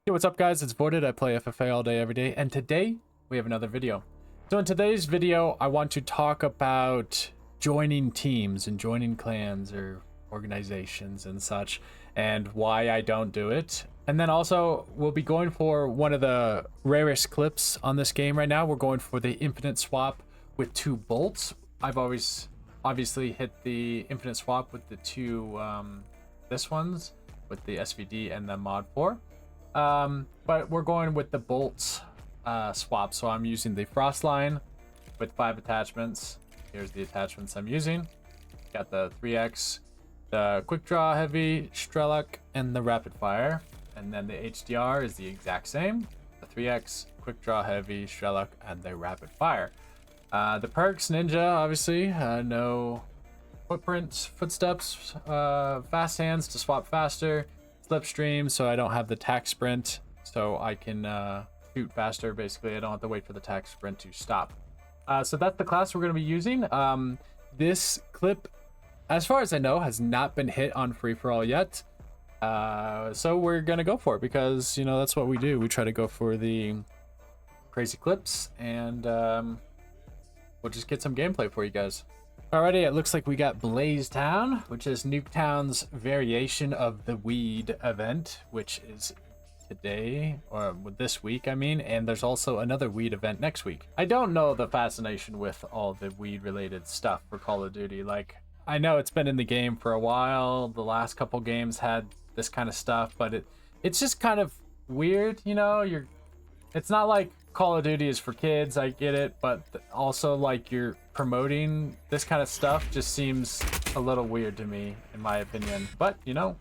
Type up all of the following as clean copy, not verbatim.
Hey, what's up guys? It's Vorted. I play FFA all day, every day, and today we have another video. So in today's video, I want to talk about joining teams and joining clans or organizations and such, and why I don't do it. And then also, we'll be going for one of the rarest clips on this game right now. We're going for the infinite swap with 2 bolts. I've always obviously hit the infinite swap with the two, this ones, with the SVD and the mod 4. But we're going with the bolts swap, so I'm using the frost line with 5 attachments. Here's the attachments I'm using. Got the 3x, the quick draw heavy, Strelok, and the rapid fire. And then the HDR is the exact same. The 3x, quick draw heavy, Strelok, and the rapid fire. The perks, ninja, obviously, no footsteps, fast hands to swap faster, slipstream, so I don't have the tack sprint, so I can shoot faster. Basically, I don't have to wait for the tack sprint to stop. So that's the class we're going to be using. This clip, as far as I know, has not been hit on free-for-all yet. So we're going to go for it because, you know, that's what we do. We try to go for the crazy clips, and we'll just get some gameplay for you guys. Alrighty, it looks like we got Blaze Town, which is Nuketown's variation of the weed event, which is today, or this week, I mean, and there's also another weed event next week. I don't know the fascination with all the weed related stuff for Call of Duty. Like, I know it's been in the game for a while. The last couple games had this kind of stuff, but it's just kind of weird, you know? It's not like Call of Duty is for kids, I get it, but also like you're promoting this kind of stuff just seems a little weird to me, in my opinion. But, you know,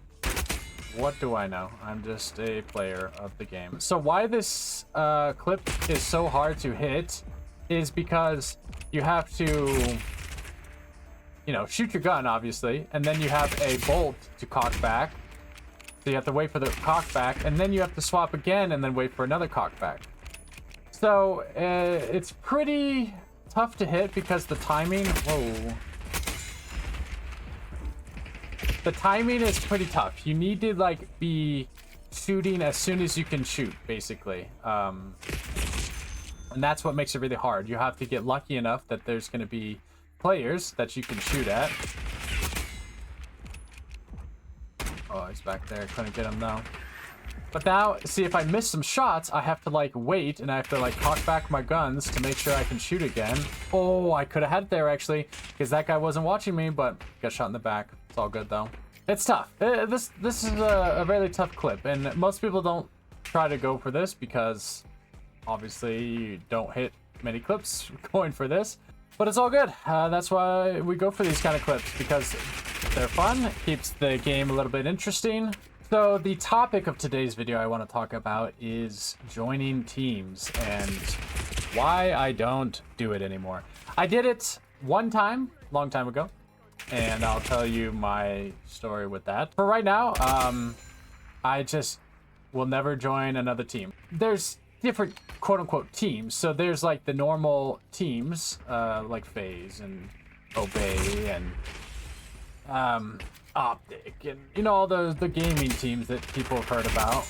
what do I know? I'm just a player of the game. So why this clip is so hard to hit is because you have to, you know, shoot your gun, obviously, and then you have a bolt to cock back. So you have to wait for the cock back, and then you have to swap again and then wait for another cock back. So it's pretty tough to hit because the timing, the timing is pretty tough. You need to like be shooting as soon as you can shoot, basically. And that's what makes it really hard. You have to get lucky enough that there's going to be players that you can shoot at. Oh, he's back there. Couldn't get him though. But now, see, if I miss some shots, I have to like wait, and I have to like cock back my guns to make sure I can shoot again. Oh, I could have had it there actually, because that guy wasn't watching me, but got shot in the back. It's all good though. It's tough. This is a really tough clip, and most people don't try to go for this because obviously you don't hit many clips going for this. But it's all good. That's why we go for these kind of clips, because they're fun. Keeps the game a little bit interesting. So the topic of today's video I want to talk about is joining teams and why I don't do it anymore. I did it one time, long time ago, and I'll tell you my story with that. For right now, I just will never join another team. There's different quote-unquote teams. So there's like the normal teams, like FaZe and Obey and Optic, and you know, all the gaming teams that people have heard about.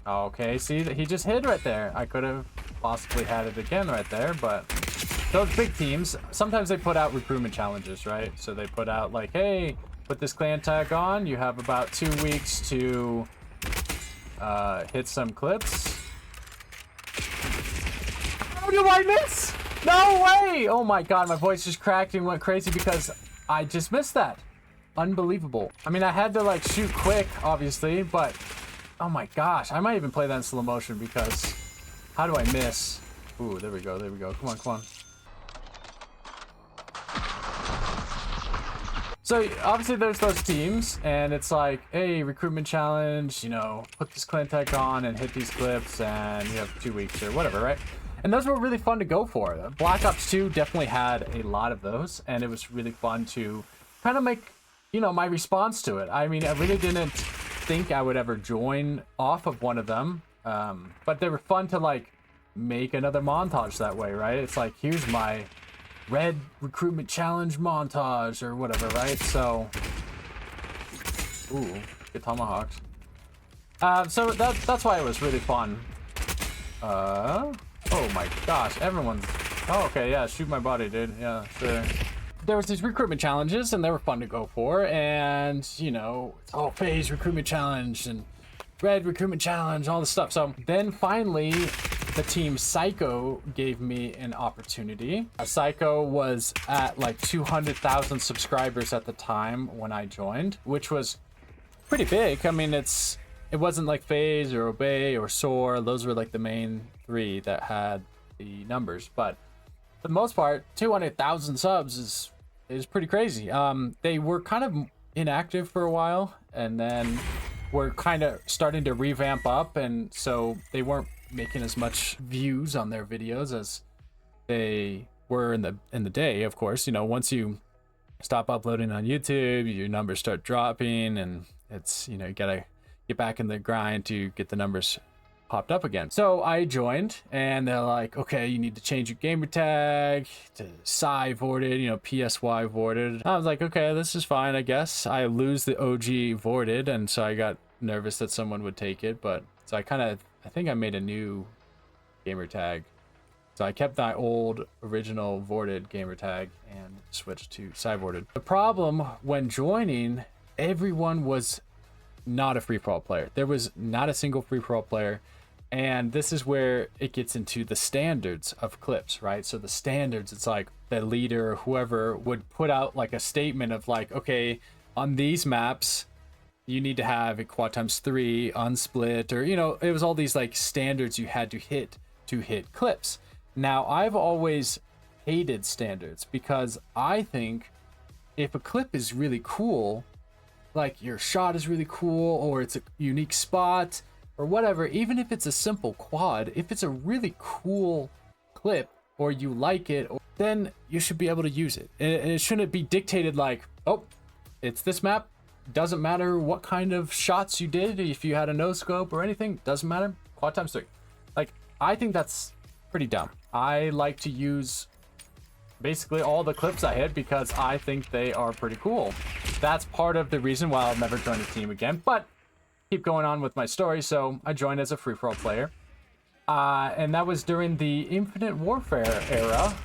Okay, see that he just hid right there. I could have possibly had it again right there, but those big teams, sometimes they put out recruitment challenges, right? So they put out like, hey, put this clan tag on, you have about 2 weeks to hit some clips. How do I miss? No way! Oh my god, my voice just cracked and went crazy because I just missed that. Unbelievable. I mean, I had to like shoot quick, obviously, but oh my gosh, I might even play that in slow motion because how do I miss? Ooh, there we go, there we go. Come on, come on. So obviously there's those teams, and it's like, hey, recruitment challenge, you know, put this clan tag on and hit these clips, and you have 2 weeks or whatever, right? And those were really fun to go for. Black Ops 2 definitely had a lot of those, and it was really fun to kind of make, you know, my response to it. I mean, I really didn't think I would ever join off of one of them, but they were fun to like make another montage that way, right? It's like, here's my red recruitment challenge montage or whatever, right? So, ooh, get tomahawked. So that's why it was really fun. Oh my gosh, everyone's... Oh, okay, yeah, shoot my body, dude. Yeah, sure. There was these recruitment challenges, and they were fun to go for, and, you know, oh, phase recruitment challenge, and red recruitment challenge, all this stuff. So then finally, the team Psycho gave me an opportunity. Psycho was at like 200,000 subscribers at the time when I joined, which was pretty big. I mean, it wasn't like FaZe or Obey or Soar. Those were like the main three that had the numbers, but for the most part, 200,000 subs is pretty crazy. They were kind of inactive for a while, and then were kind of starting to revamp up, and so they weren't making as much views on their videos as they were in the day. Of course, you know, once you stop uploading on YouTube, your numbers start dropping, and it's, you know, you gotta get back in the grind to get the numbers popped up again. So I joined, and they're like, okay, you need to change your gamer tag to Psy Vorted, you know, PSY Vorted. I was like, okay, this is fine, I guess. I lose the OG Vorted, and so I got nervous that someone would take it, but so I think I made a new gamer tag. So I kept that old original Vorted gamer tag and switched to Psy Vorted. The problem when joining, everyone was not a free-for-all player. There was not a single free-for-all player. And this is where it gets into the standards of clips, right? So the standards, it's like the leader or whoever would put out like a statement of like, okay, on these maps, you need to have a quad times 3, unsplit, or, you know, it was all these like standards you had to hit clips. Now, I've always hated standards because I think if a clip is really cool, like your shot is really cool, or it's a unique spot, or whatever, even if it's a simple quad, if it's a really cool clip or you like it, then you should be able to use it. And it shouldn't be dictated like, oh, it's this map, doesn't matter what kind of shots you did, if you had a no scope or anything, doesn't matter, quad times 3. Like, I think that's pretty dumb. I like to use basically all the clips I hit because I think they are pretty cool. That's part of the reason why I'll never join a team again, but keep going on with my story. So I joined as a free-for-all player, and that was during the Infinite Warfare era.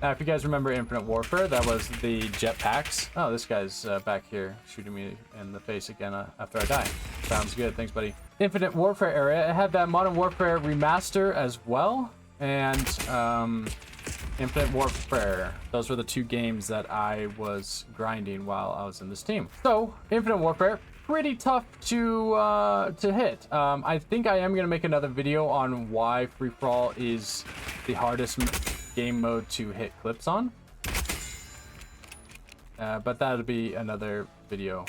Now, if you guys remember Infinite Warfare, that was the jetpacks. Oh, this guy's back here shooting me in the face again after I die. Sounds good. Thanks, buddy. Infinite Warfare era. It had that Modern Warfare remaster as well, and Infinite Warfare. Those were the two games that I was grinding while I was in this team. So, Infinite Warfare, pretty tough to hit. I think I am gonna make another video on why free-for-all is the hardest game mode to hit clips on. But that'll be another video.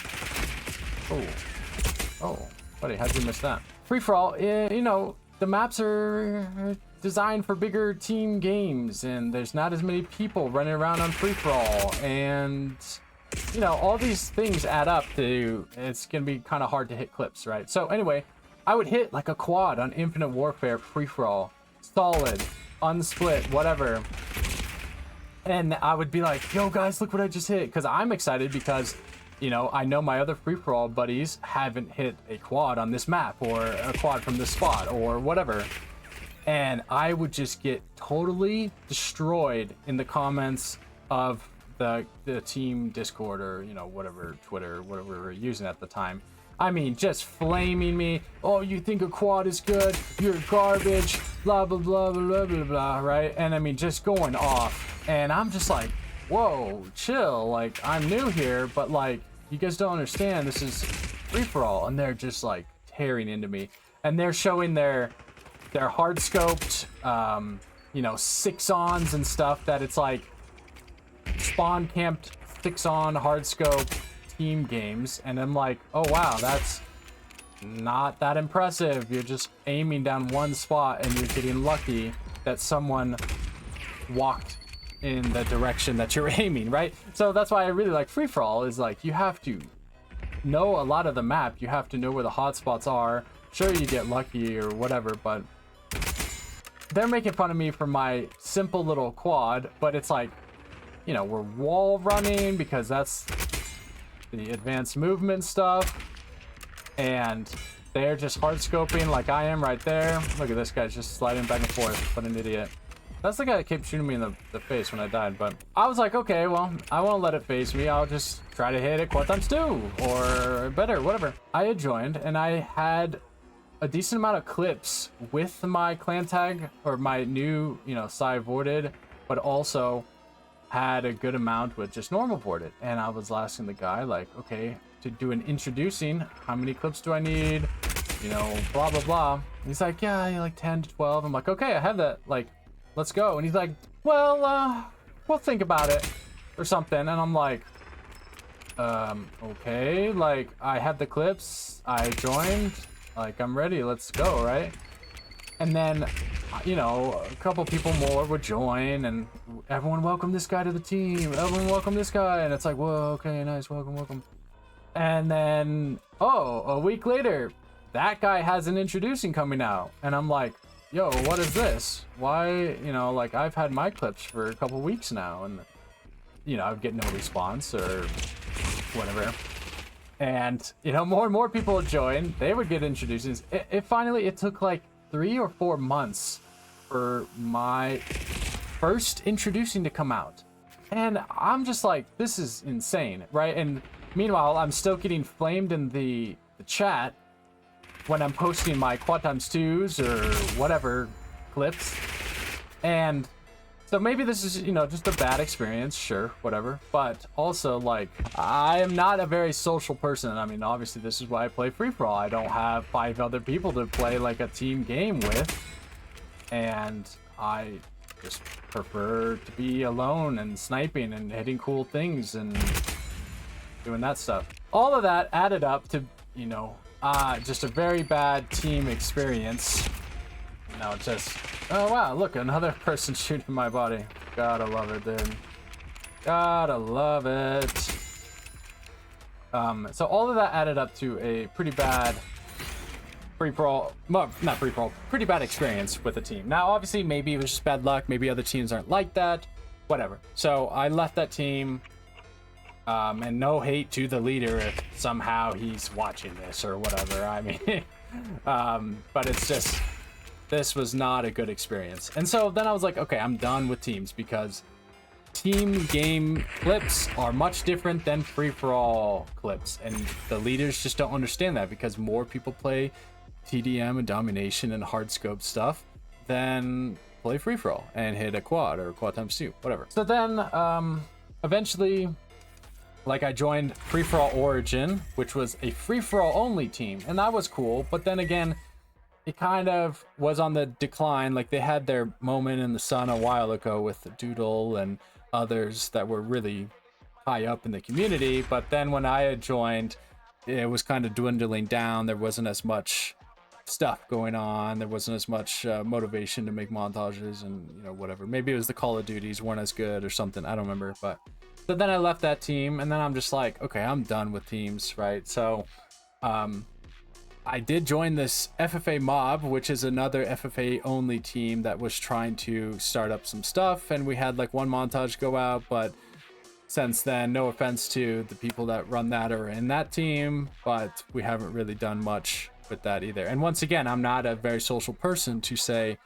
Oh, buddy, how'd you miss that? Free-for-all, you know, the maps are designed for bigger team games, and there's not as many people running around on free-for-all, and you know, all these things add up to, it's gonna be kind of hard to hit clips, right? So anyway, I would hit like a quad on Infinite Warfare free-for-all, solid, unsplit, whatever, and I would be like, yo guys, look what I just hit, because I'm excited because, you know, I know my other free-for-all buddies haven't hit a quad on this map, or a quad from this spot, or whatever, and I would just get totally destroyed in the comments of the team Discord, or, you know, whatever, Twitter, whatever we were using at the time. I mean, just flaming me. Oh, you think a quad is good? You're garbage. Blah, blah, blah, blah, blah, blah, right? And I mean, just going off. And I'm just like, whoa, chill. Like, I'm new here, but like, you guys don't understand. This is free-for-all. And they're just like tearing into me. And they're showing their hard scoped, you know, 6-ons and stuff that it's like, spawn camped 6-on hard scope team games, and I'm like, oh wow, that's not that impressive. You're just aiming down one spot and you're getting lucky that someone walked in the direction that you're aiming, right? So that's why I really like free-for-all, is like, you have to know a lot of the map, you have to know where the hotspots are. Sure, you get lucky or whatever, but they're making fun of me for my simple little quad, but it's like, you know, we're wall running because that's the advanced movement stuff, and they're just hard scoping like I am right there. Look at this guy's just sliding back and forth. What an idiot. That's the guy that kept shooting me in the face when I died, but I was like, okay, well, I won't let it phase me. I'll just try to hit it quad times 2 or better, whatever. I had joined and I had a decent amount of clips with my clan tag or my new, you know, side Vorted, but also had a good amount with just normal Vorted. And I was asking the guy like, okay, to do an introducing, how many clips do I need? You know, blah, blah, blah. He's like, yeah, like 10 to 12. I'm like, okay, I have that, like, let's go. And he's like, well, we'll think about it or something. And I'm like, okay, like I have the clips, I joined, like I'm ready, let's go, right? And then, you know, a couple people more would join and everyone welcome this guy to the team, everyone welcome this guy. And it's like, whoa, okay, nice, welcome, welcome. And then, oh, a week later, that guy has an introducing coming out. And I'm like, yo, what is this? Why, you know, like I've had my clips for a couple weeks now and, you know, I would get no response or whatever. And, you know, more and more people would join. They would get introductions. It finally, it took like 3 or 4 months for my first introducing to come out. And I'm just like, this is insane, right? And meanwhile, I'm still getting flamed in the chat when I'm posting my quad times 2s or whatever clips. And so maybe this is, you know, just a bad experience, sure, whatever. But also, like, I am not a very social person. I mean, obviously, this is why I play free-for-all. I don't have 5 other people to play, like, a team game with. And I just prefer to be alone and sniping and hitting cool things and doing that stuff. All of that added up to, you know, just a very bad team experience. You know, just, oh wow, look, another person shooting my body. Gotta love it, dude. Gotta love it. So all of that added up to a pretty bad free-for-all, well, not free-for-all, pretty bad experience with the team. Now, obviously, maybe it was just bad luck. Maybe other teams aren't like that. Whatever. So I left that team. And no hate to the leader if somehow he's watching this or whatever. I mean, but it's just, this was not a good experience. And so then I was like, okay, I'm done with teams because team game clips are much different than free-for-all clips. And the leaders just don't understand that because more people play TDM and domination and hard scope stuff than play free-for-all and hit a quad or quad times 2, whatever. So then eventually, like, I joined Free-For-All Origin, which was a free-for-all only team, and that was cool. But then again, it kind of was on the decline. Like, they had their moment in the sun a while ago with Doodle and others that were really high up in the community. But then when I had joined, it was kind of dwindling down. There wasn't as much stuff going on. There wasn't as much motivation to make montages and, you know, whatever. Maybe it was the Call of Duties weren't as good or something. I don't remember, but... So then I left that team, and then I'm just like, okay, I'm done with teams, right? So I did join this FFA mob, which is another FFA only team that was trying to start up some stuff, and we had like one montage go out, but since then, no offense to the people that run that or in that team, but we haven't really done much with that either. And once again, I'm not a very social person to say,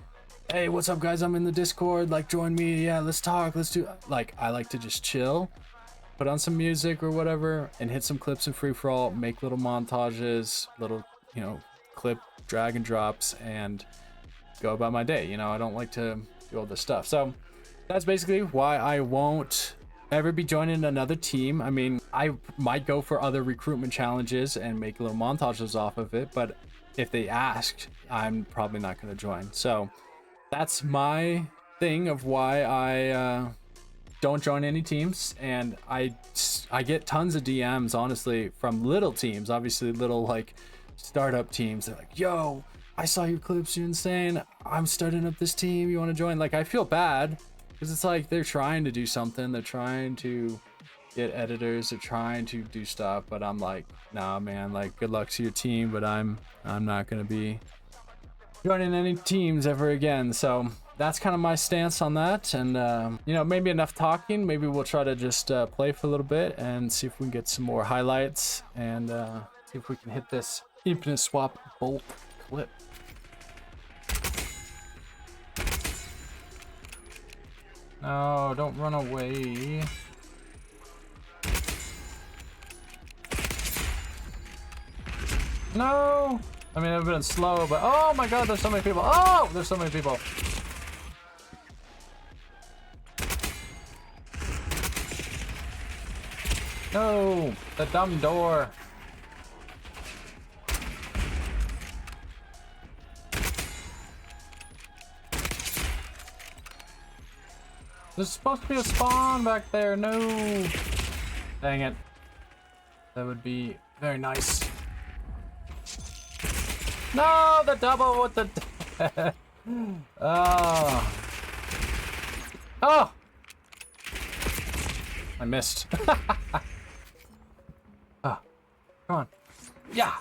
hey, what's up guys, I'm in the Discord, like join me, yeah, let's talk, let's do, like, I like to just chill, put on some music or whatever and hit some clips in free-for-all, make little montages, little, you know, clip drag and drops and go about my day. You know, I don't like to do all this stuff. So that's basically why I won't ever be joining another team. I mean, I might go for other recruitment challenges and make little montages off of it, but if they asked, I'm probably not going to join. So that's my thing of why I don't join any teams. And I get tons of DMs, honestly, from little teams, obviously little like startup teams. They're like, yo, I saw your clips, you're insane, I'm starting up this team, you want to join? Like, I feel bad because it's like they're trying to do something, they're trying to get editors, they're trying to do stuff, but I'm like, nah man, like good luck to your team, but I'm not gonna be joining any teams ever again. So that's kind of my stance on that. And you know, maybe enough talking, maybe we'll try to just play for a little bit and see if we can get some more highlights and see if we can hit this Infinite swap bolt clip. No, don't run away. No! I mean, I've been slow, but oh my god, there's so many people. Oh, there's so many people. No, the dumb door. There's supposed to be a spawn back there. No. Dang it. That would be very nice. No, the double with the... Oh. Oh! I missed. Oh, come on. Yeah!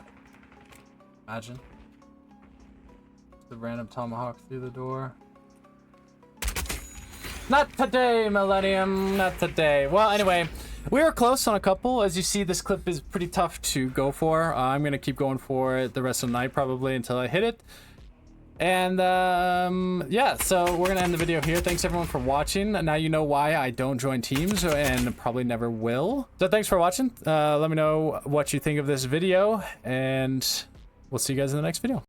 Imagine. The random tomahawk through the door. Not today, Millennium. Not today. Well, anyway, we were close on a couple. As you see, this clip is pretty tough to go for. I'm going to keep going for it the rest of the night, probably, until I hit it. And, yeah, so we're going to end the video here. Thanks, everyone, for watching. Now you know why I don't join teams and probably never will. So thanks for watching. Let me know what you think of this video, and we'll see you guys in the next video.